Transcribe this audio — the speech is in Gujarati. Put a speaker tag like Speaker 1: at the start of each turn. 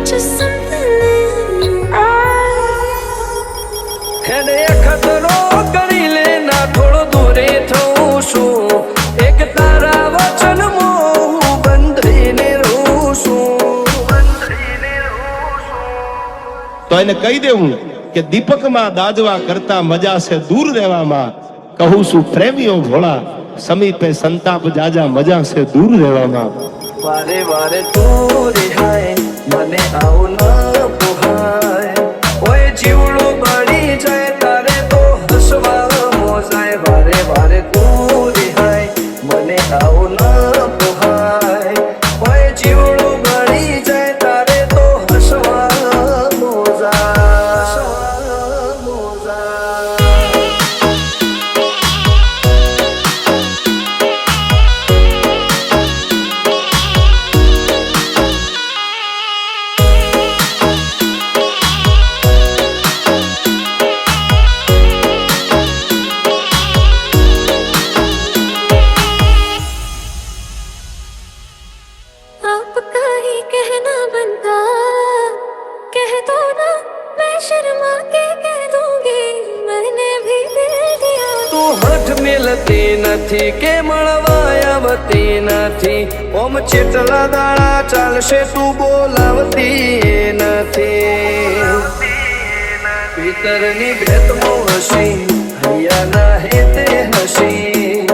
Speaker 1: just something in your eyes.
Speaker 2: એને ખતરો કરી લે ના થોડો દૂરે થઉં છું એક તારા વચન હું બંધીને રહું છું.
Speaker 3: તો એને કહી દેવું કે દીપકમાં દાજવા કરતા મજા છે દૂર રહેવામાં. કહું છું પ્રેમીઓ ભોળા સમીપે સંતાપ જાજા મજા છે દૂર રહેવામાં.
Speaker 2: વારે વારે તું રિહાય મને આવું ન પોહાય ઓય જીવડું બળી જાય તારે તો હસવા મોજાય. વારે વારે તું રિહાય મને આવું ન પોહાય ઓય જીવડું બળી જાય તારે તો હસવા મોજાય.
Speaker 1: आपका ही कहना बनता, कह दो ना, मैं शर्मा के कह दूंगी, मैंने भी दिल दिया.
Speaker 2: તું હઠ મેલતી નથી કે મળવા આવતી નથી ઓમ ચેટલા દાડા ચાલશે તું બોલાવતી નથી. ભીતરની ભેતમાં હસી હૈયા ના હેતે હસી